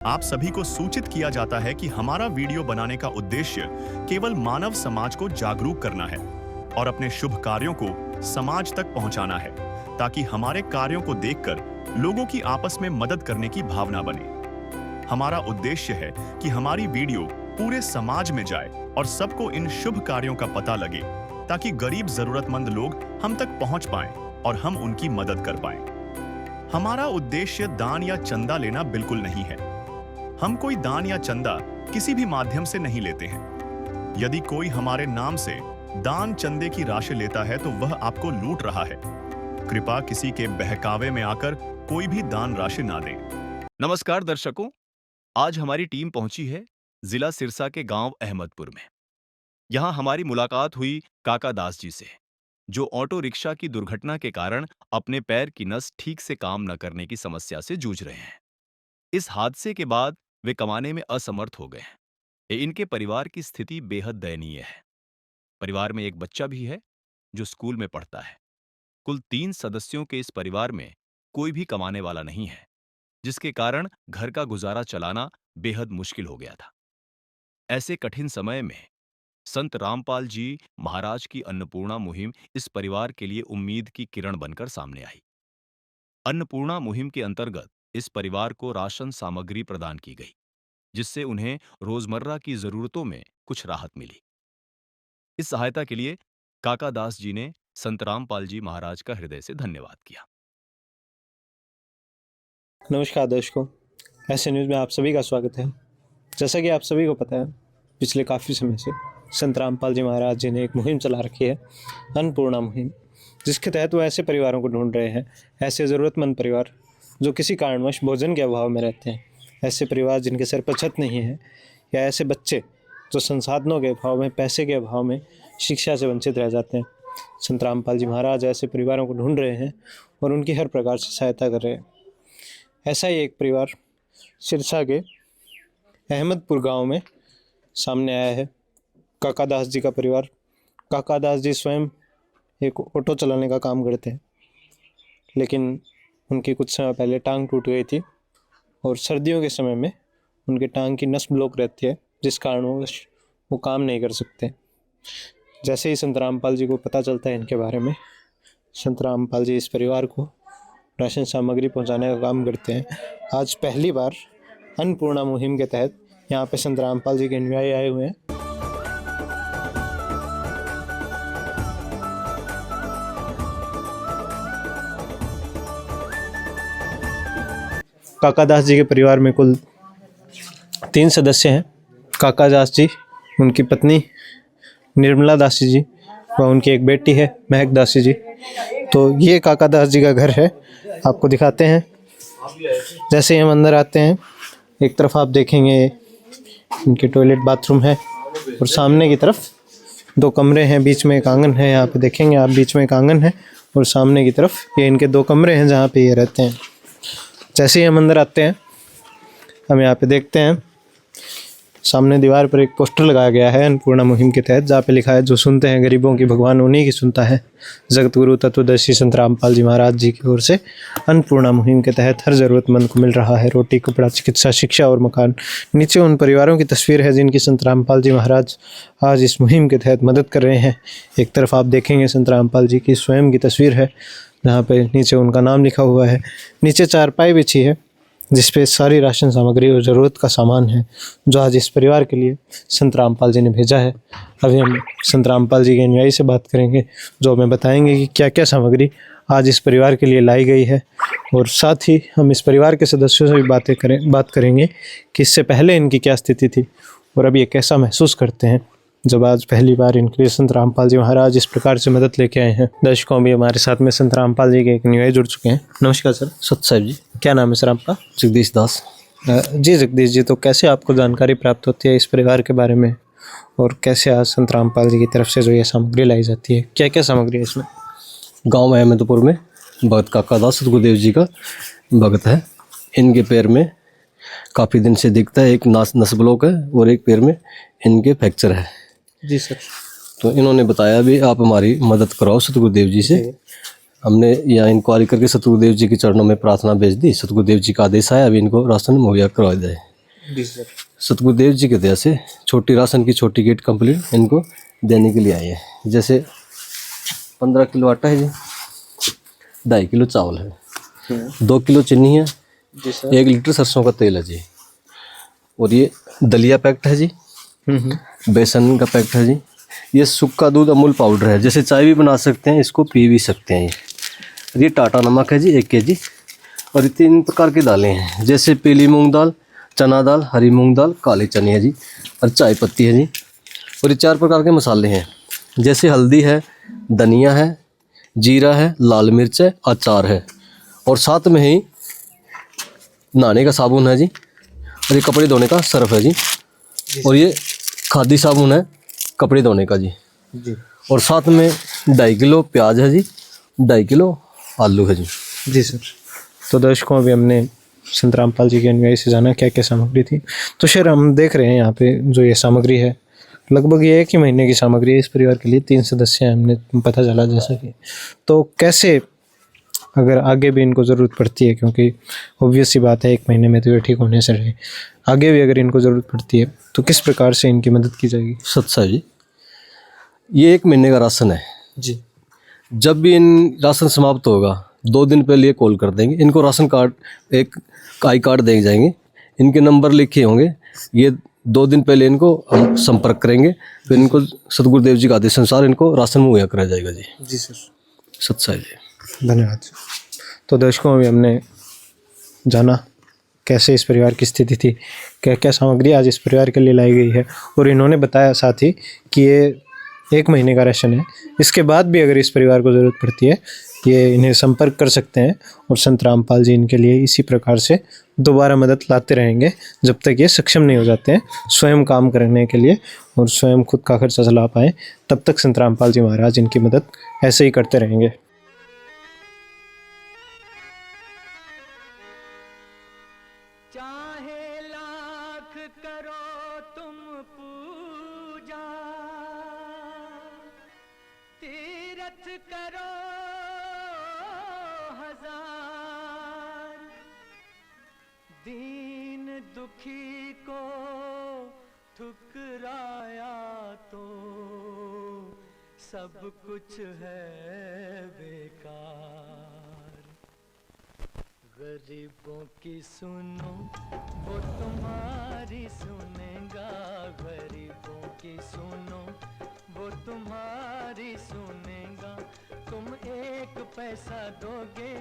आप सभी को सूचित किया जाता है कि हमारा वीडियो बनाने का उद्देश्य केवल मानव समाज को जागरूक करना है और अपने शुभ कार्यों को समाज तक पहुंचाना है, ताकि हमारे कार्यों को देखकर लोगों की आपस में मदद करने की भावना बने। हमारा उद्देश्य है कि हमारी वीडियो पूरे समाज में जाए और सबको इन शुभ कार्यों का पता लगे, ताकि गरीब जरूरतमंद लोग हम तक पहुंच पाएं और हम उनकी मदद कर पाएं। हमारा उद्देश्य दान या चंदा लेना बिल्कुल नहीं है। हम कोई दान या चंदा किसी भी माध्यम से नहीं लेते हैं। यदि कोई हमारे नाम से दान चंदे की राशि लेता है तो वह आपको लूट रहा है। कृपया किसी के बहकावे में आकर कोई भी दान राशि ना दें। नमस्कार दर्शकों, आज हमारी टीम पहुंची है जिला सिरसा के गांव अहमदपुर में। यहां हमारी मुलाकात हुई काका दास जी से, जो ऑटो रिक्शा की दुर्घटना के कारण अपने पैर की नस ठीक से काम न करने की समस्या से जूझ रहे हैं। इस हादसे के बाद वे कमाने में असमर्थ हो गए हैं। इनके परिवार की स्थिति बेहद दयनीय है। परिवार में एक बच्चा भी है जो स्कूल में पढ़ता है। कुल 3 सदस्यों के इस परिवार में कोई भी कमाने वाला नहीं है, जिसके कारण घर का गुजारा चलाना बेहद मुश्किल हो गया था। ऐसे कठिन समय में संत रामपाल जी महाराज की अन्नपूर्णा मुहिम इस परिवार के लिए उम्मीद की किरण बनकर सामने आई। अन्नपूर्णा मुहिम के अंतर्गत इस परिवार को राशन सामग्री प्रदान की गई, जिससे उन्हें रोजमर्रा की जरूरतों में कुछ राहत मिली। इस सहायता के लिए काका दास जी ने संत रामपाल जी महाराज का हृदय से धन्यवाद किया। नमस्कार दर्शकों, ऐसे न्यूज़ में आप सभी का स्वागत है। जैसा कि आप सभी को पता है, पिछले काफ़ी समय से संत रामपाल जी महाराज जी ने एक मुहिम चला रखी है, अन्नपूर्णा मुहिम, जिसके तहत वो ऐसे परिवारों को ढूंढ रहे हैं, ऐसे ज़रूरतमंद परिवार जो किसी कारणवश भोजन के अभाव में रहते हैं, ऐसे परिवार जिनके सर पर छत नहीं है, या ऐसे बच्चे जो संसाधनों के अभाव में, पैसे के अभाव में शिक्षा से वंचित रह जाते हैं। संत रामपाल जी महाराज ऐसे परिवारों को ढूंढ रहे हैं और उनकी हर प्रकार से सहायता कर रहे हैं। ऐसा ही एक परिवार सिरसा के अहमदपुर गांव में सामने आया है, काका दास जी का परिवार। काका दास जी स्वयं एक ऑटो चलाने का काम करते हैं, लेकिन उनकी कुछ समय पहले टांग टूट गई थी और सर्दियों के समय में उनके टांग की नस ब्लॉक रहती है, जिस कारणवश वो काम नहीं कर सकते। जैसे ही संत रामपाल जी को पता चलता है इनके बारे में, संत रामपाल जी इस परिवार को राशन सामग्री पहुंचाने का काम करते हैं। आज पहली बार अन्नपूर्णा मुहिम के तहत यहाँ पे संत रामपाल जी के अनुयायी आए हुए हैं। काका दास जी के परिवार में कुल 3 सदस्य हैं। काका दास जी, उनकी पत्नी निर्मला दासी जी व उनकी एक बेटी है महक दासी जी। तो ये काका दास जी का घर है, आपको दिखाते हैं। जैसे ही हम अंदर आते हैं, एक तरफ आप देखेंगे इनके टॉयलेट बाथरूम है और सामने की तरफ 2 कमरे हैं, बीच में एक आंगन है। यहाँ पे देखेंगे आप, बीच में एक आंगन है और सामने की तरफ ये इनके 2 कमरे हैं जहाँ पे ये रहते हैं। जैसे ही हम अंदर आते हैं, हम यहाँ पे देखते हैं सामने दीवार पर एक पोस्टर लगाया गया है अन्नपूर्णा मुहिम के तहत, जहाँ पे लिखा है, जो सुनते हैं गरीबों की भगवान उन्हीं की सुनता है। जगत गुरु तत्वदर्शी संत रामपाल जी महाराज जी की ओर से अन्नपूर्णा मुहिम के तहत हर ज़रूरतमंद को मिल रहा है रोटी, कपड़ा, चिकित्सा, शिक्षा और मकान। नीचे उन परिवारों की तस्वीर है जिनकी संत रामपाल जी महाराज आज इस मुहिम के तहत मदद कर रहे हैं। एक तरफ आप देखेंगे संत रामपाल जी की स्वयं की तस्वीर है, जहाँ पे नीचे उनका नाम लिखा हुआ है। नीचे चारपाई बिछी है जिसपे सारी राशन सामग्री और ज़रूरत का सामान है, जो आज इस परिवार के लिए संत रामपाल जी ने भेजा है। अभी हम संत रामपाल जी के अनुयायी से बात करेंगे, जो हमें बताएंगे कि क्या क्या सामग्री आज इस परिवार के लिए लाई गई है, और साथ ही हम इस परिवार के सदस्यों से भी बात करेंगे कि इससे पहले इनकी क्या स्थिति थी और अब ये कैसा महसूस करते हैं जब आज पहली बार इनके लिए संत रामपाल जी महाराज इस प्रकार से मदद लेके आए हैं। दर्शकों, भी हमारे साथ में संत रामपाल जी के एक अनुयायी जुड़ चुके हैं। नमस्कार सर। सत साहिब जी। क्या नाम है सर आपका? जगदीश दास। जी जगदीश जी, तो कैसे आपको जानकारी प्राप्त होती है इस परिवार के बारे में, और कैसे आज संत रामपाल जी की तरफ से जो ये सामग्री लाई जाती है, क्या क्या सामग्री है इसमें? गांव अहमदपुर में भगत काका दास सतगुरुदेव जी का भगत है। इनके पैर में काफ़ी दिन से दिखता है, एक नस ब्लॉक है और एक पैर में इनके फ्रैक्चर है। जी सर। तो इन्होंने बताया भी आप हमारी मदद कराओ सतगुरुदेव जी से। हमने यहाँ इंक्वायरी करके सतगुरुदेव जी के चरणों में प्रार्थना भेज दी। सतगुरुदेव जी का आदेश आया, अभी इनको राशन मुहैया करवा जाए। जी सर। सतगुरुदेव जी के दया से छोटी राशन की छोटी किट कंप्लीट इनको देने के लिए आए हैं। जैसे 15 किलो आटा है जी, 2.5 किलो चावल है, 2 किलो चीनी है जी सर। 1 लीटर सरसों का तेल है जी, और ये दलिया पैक्ट है जी, बेसन का पैक्ट है जी, ये सूखा दूध अमूल पाउडर है, जैसे चाय भी बना सकते हैं, इसको पी भी सकते हैं। ये टाटा नमक है जी 1 kg, और ये 3 प्रकार की दालें हैं, जैसे पीली मूंग दाल, चना दाल, हरी मूंग दाल, काले चने हैं जी, और चाय पत्ती है जी, और ये 4 प्रकार के मसाले हैं, जैसे हल्दी है, धनिया है, जीरा है, लाल मिर्च है, अचार है, और साथ में ही नहाने का साबुन है जी, और ये कपड़े धोने का सर्फ है जी, और ये खादी साबुन है कपड़े धोने का जी, और साथ में 2.5 किलो प्याज है जी, 2.5 किलो आलू है जी। जी सर। तो दर्शकों, अभी हमने संत रामपाल जी के अनुयायी से जाना क्या क्या सामग्री थी। तो सर, हम देख रहे हैं यहाँ पे जो ये सामग्री है, लगभग ये 1 ही महीने की सामग्री है इस परिवार के लिए। 3 सदस्य हैं, हमने पता चला जैसा कि। तो कैसे, अगर आगे भी इनको ज़रूरत पड़ती है, क्योंकि ऑब्वियस सी बात है 1 महीने में तो ये ठीक होने से रहे, आगे भी अगर इनको ज़रूरत पड़ती है तो किस प्रकार से इनकी मदद की जाएगी? सत्सा जी, ये 1 महीने का राशन है जी। जब भी इन राशन समाप्त होगा 2 दिन पहले ये कॉल कर देंगे, इनको राशन कार्ड, एक आई कार्ड दे जाएंगे, इनके नंबर लिखे होंगे, ये 2 दिन पहले इनको हम संपर्क करेंगे, फिर इनको सतगुरुदेव जी के आदेश अनुसार इनको राशन मुहैया कराया जाएगा जी। जी सर। सत्सा जी। धन्यवाद। तो दर्शकों, अभी हमने जाना कैसे इस परिवार की स्थिति थी, क्या क्या सामग्री आज इस परिवार के लिए लाई गई है, और इन्होंने बताया साथ ही कि ये 1 महीने का राशन है। इसके बाद भी अगर इस परिवार को ज़रूरत पड़ती है, ये इन्हें संपर्क कर सकते हैं, और संत रामपाल जी इनके लिए इसी प्रकार से दोबारा मदद लाते रहेंगे जब तक ये सक्षम नहीं हो जाते हैं स्वयं काम करने के लिए और स्वयं खुद का खर्चा चला पाएँ। तब तक संत रामपाल जी महाराज इनकी मदद ऐसे ही करते रहेंगे। चाहे लाख करो तुम पूजा, तीरथ करो हजार, दीन दुखी को ठुकराया तो सब कुछ है बेकार। गरीबों की सुनो वो तुम्हारी सुनेगा, गरीबों की सुनो वो तुम्हारी सुनेगा। तुम 1 पैसा दोगे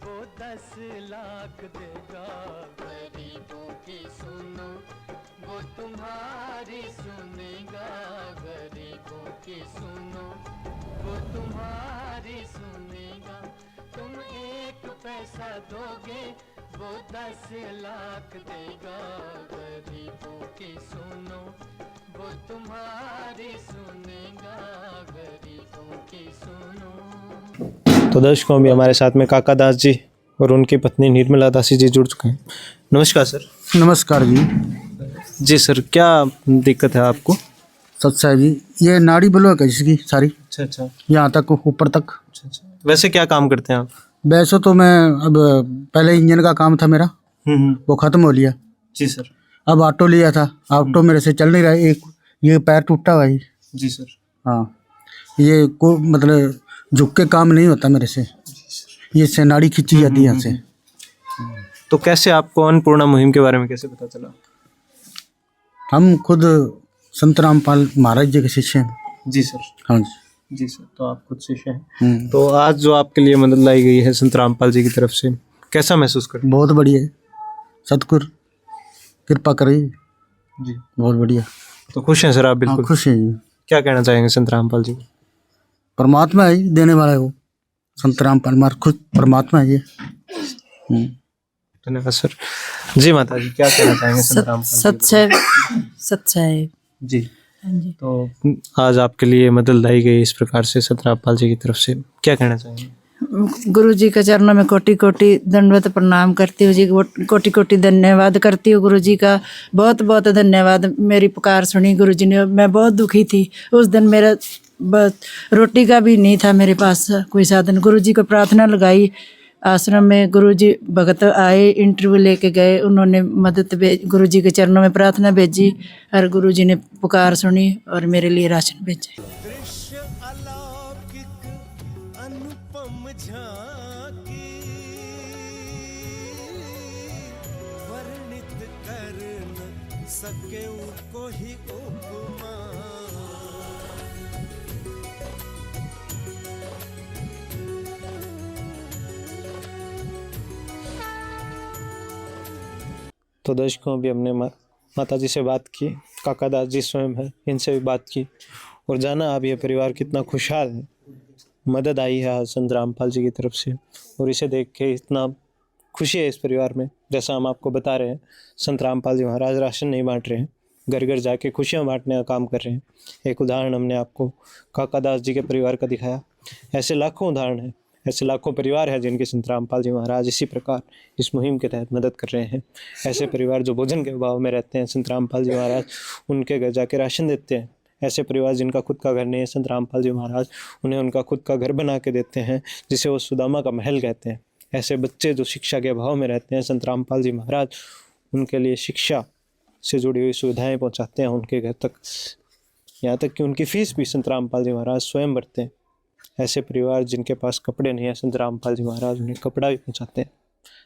वो 10 लाख देगा। गरीबों की सुनो वो तुम्हारी सुनेगा, गरीबों की सुनो वो तुम्हारी सुनेगा। तुम 1 पैसा दोगे वो 10 लाख देगा। गरीबों की सुनो वो तुम्हारी सुनेगा, गरीबों की सुनो। तो दर्शकों, अभी हमारे साथ में काका दास जी और उनकी पत्नी निर्मला दासी जी जुड़ चुके हैं। नमस्कार सर। नमस्कार जी। जी सर, क्या दिक्कत है आपको? सत्सा जी, ये नाड़ी ब्लॉक है जिसकी सारी, अच्छा, यहाँ तक ऊपर तक। अच्छा। वैसे क्या काम करते हैं आप? वैसे तो मैं अब पहले इंजन का काम था मेरा, वो ख़त्म हो लिया। जी सर। अब ऑटो लिया था, ऑटो मेरे से चल नहीं रहा है। एक ये पैर टूटा हुआ है। जी सर। हाँ, ये को मतलब झुक के काम नहीं होता मेरे से, ये से नाड़ी खींची जाती है यहाँ से। तो कैसे आपको अन्नपूर्णा मुहिम के बारे में कैसे पता चला? हम खुद संत रामपाल महाराज जी के शिष्य हैं। जी सर। हाँ जी। जी सर, तो आप खुद शिष्य हैं। तो आज जो आपके लिए मदद लाई गई है संत रामपाल जी की तरफ से, कैसा महसूस करते हैं? बहुत बढ़िया है, सतगुरु कृपा करिए जी, बहुत बढ़िया। तो खुश हैं सर आप? हाँ, बिल्कुल खुश हैं जी। क्या कहना चाहेंगे संत रामपाल जी? परमात्मा है ही देने वाला है वो, संत रामपाल मार खुद परमात्मा है ये। धन्यवाद सर। जी माता जी, क्या कहना चाहेंगे संत रामपाल जी? सच्चाई जी। हाँ जी। तो आज आपके लिए मदद लाई गई इस प्रकार से संत रामपाल जी की तरफ से, क्या कहना चाहेंगे? गुरु जी के चरणों में कोटि कोटि दंडवत प्रणाम करती हूँ जी, कोटि कोटि धन्यवाद करती हूँ गुरु जी का। बहुत बहुत धन्यवाद। मेरी पुकार सुनी गुरु जी ने। मैं बहुत दुखी थी उस दिन, मेरा बस रोटी का भी नहीं था मेरे पास कोई साधन। गुरु जी को प्रार्थना लगाई, आश्रम में गुरुजी भगत आए, इंटरव्यू लेके गए, उन्होंने मदद गुरुजी के चरणों में प्रार्थना भेजी और गुरुजी ने पुकार सुनी और मेरे लिए राशन भेजा। दृश्य अलौकिक अनुपम झांकी वर्णित कर न सके कोई उपमा। तो दर्शकों, अभी हमने माता जी से बात की, काका दास जी स्वयं है, इनसे भी बात की और जाना अब ये परिवार कितना खुशहाल है। मदद आई है आज संत रामपाल जी की तरफ से और इसे देख के इतना खुशी है इस परिवार में। जैसा हम आपको बता रहे हैं, संत रामपाल जी महाराज राशन नहीं बांट रहे हैं, घर घर जाके खुशियाँ बांटने का काम कर रहे हैं। एक उदाहरण हमने आपको काका दास जी के परिवार का दिखाया। ऐसे लाखों उदाहरण हैं, ऐसे लाखों परिवार हैं जिनके संत रामपाल जी महाराज इसी प्रकार इस मुहिम के तहत मदद कर रहे हैं। ऐसे परिवार जो भोजन के अभाव में रहते हैं, संत रामपाल जी महाराज उनके घर जाके राशन देते हैं। ऐसे परिवार जिनका खुद का घर नहीं है, संत रामपाल जी महाराज उन्हें उनका खुद का घर बना के देते हैं, जिसे वो सुदामा का महल कहते हैं। ऐसे बच्चे जो शिक्षा के अभाव में रहते हैं, संत रामपाल जी महाराज उनके लिए शिक्षा से जुड़ी हुई सुविधाएँ पहुँचाते हैं उनके घर तक, यहाँ तक कि उनकी फ़ीस भी संत रामपाल जी महाराज स्वयं भरते हैं। ऐसे परिवार जिनके पास कपड़े नहीं है, संत रामपाल जी महाराज उन्हें कपड़ा भी पहुँचाते हैं।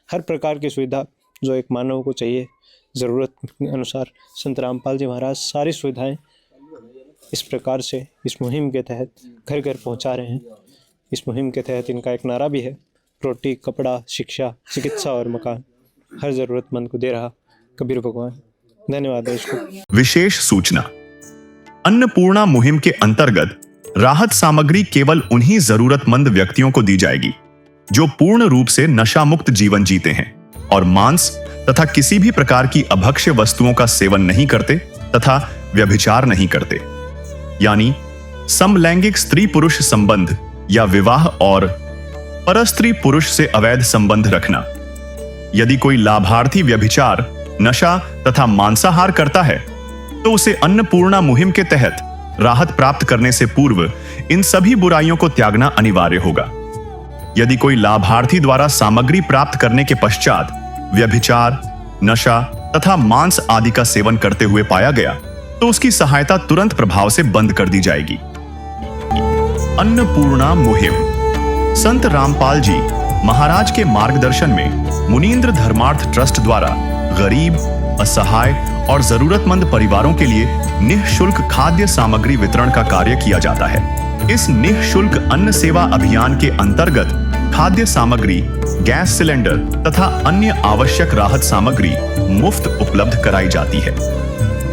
हर प्रकार की सुविधा जो एक मानव को चाहिए ज़रूरत अनुसार, संत रामपाल जी महाराज सारी सुविधाएं इस प्रकार से इस मुहिम के तहत घर घर पहुंचा रहे हैं। इस मुहिम के तहत इनका एक नारा भी है, रोटी, कपड़ा, शिक्षा, चिकित्सा और मकान हर ज़रूरतमंद को दे रहा कबीर भगवान। धन्यवाद दोस्तों। विशेष सूचना, अन्नपूर्णा मुहिम के अंतर्गत राहत सामग्री केवल उन्हीं जरूरतमंद व्यक्तियों को दी जाएगी जो पूर्ण रूप से नशा मुक्त जीवन जीते हैं और मांस तथा किसी भी प्रकार की अभक्ष्य वस्तुओं का सेवन नहीं करते तथा व्यभिचार नहीं करते, यानी समलैंगिक स्त्री पुरुष संबंध या विवाह और परस्त्री पुरुष से अवैध संबंध रखना। यदि कोई लाभार्थी व्यभिचार, नशा तथा मांसाहार करता है तो उसे अन्नपूर्णा मुहिम के तहत राहत प्राप्त करने से पूर्व इन सभी बुराइयों को त्यागना अनिवार्य होगा। यदि कोई लाभार्थी द्वारा सामग्री प्राप्त करने के पश्चात व्यभिचार, नशा तथा मांस आदि का सेवन करते हुए पाया गया तो उसकी सहायता तुरंत प्रभाव से बंद कर दी जाएगी। अन्नपूर्णा मुहिम संत रामपाल जी महाराज के मार्गदर्शन में मुनीन्द्र धर्मार्थ ट्रस्ट द्वारा गरीब, असहाय और जरूरतमंद परिवारों के लिए निःशुल्क खाद्य सामग्री वितरण का कार्य किया जाता है। इस निःशुल्क अन्न सेवा अभियान के अंतर्गत खाद्य सामग्री, गैस सिलेंडर तथा अन्य आवश्यक राहत सामग्री मुफ्त उपलब्ध कराई जाती है।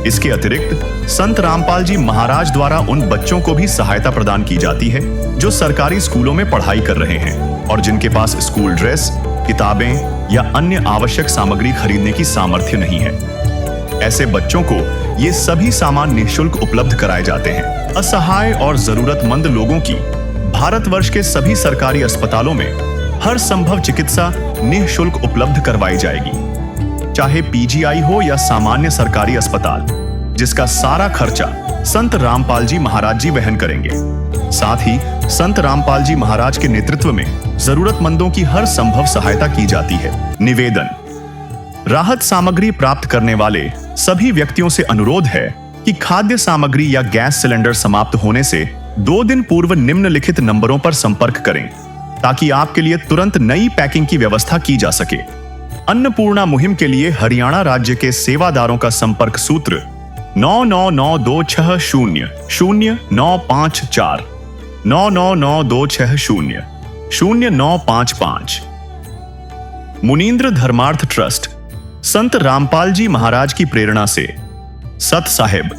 इसके अतिरिक्त संत रामपाल जी महाराज द्वारा उन बच्चों को भी सहायता प्रदान की जाती है जो सरकारी स्कूलों में पढ़ाई कर रहे हैं और जिनके पास स्कूल ड्रेस, किताबें या अन्य आवश्यक सामग्री खरीदने की सामर्थ्य नहीं है। ऐसे बच्चों को ये सभी सामान निःशुल्क उपलब्ध कराए जाते हैं। असहाय और जरूरतमंद लोगों की भारतवर्ष के सभी सरकारी अस्पतालों में हर संभव चिकित्सा निःशुल्क उपलब्ध करवाई जाएगी, चाहे पीजीआई हो या सामान्य सरकारी अस्पताल, जिसका सारा खर्चा संत रामपाल जी महाराज जी वहन करेंगे। साथ ही संत रामपाल जी महाराज के नेतृत्व में जरूरतमंदों की हर संभव सहायता की जाती है। निवेदन, राहत सामग्री प्राप्त करने वाले सभी व्यक्तियों से अनुरोध है कि खाद्य सामग्री या गैस सिलेंडर समाप्त होने से 2 दिन पूर्व निम्नलिखित नंबरों पर संपर्क करें ताकि आपके लिए तुरंत नई पैकिंग की व्यवस्था की जा सके। अन्नपूर्णा मुहिम के लिए हरियाणा राज्य के सेवादारों का संपर्क सूत्र 9992600954 9992600955। मुनीन्द्र धर्मार्थ ट्रस्ट संत रामपाल जी महाराज की प्रेरणा से सत साहिब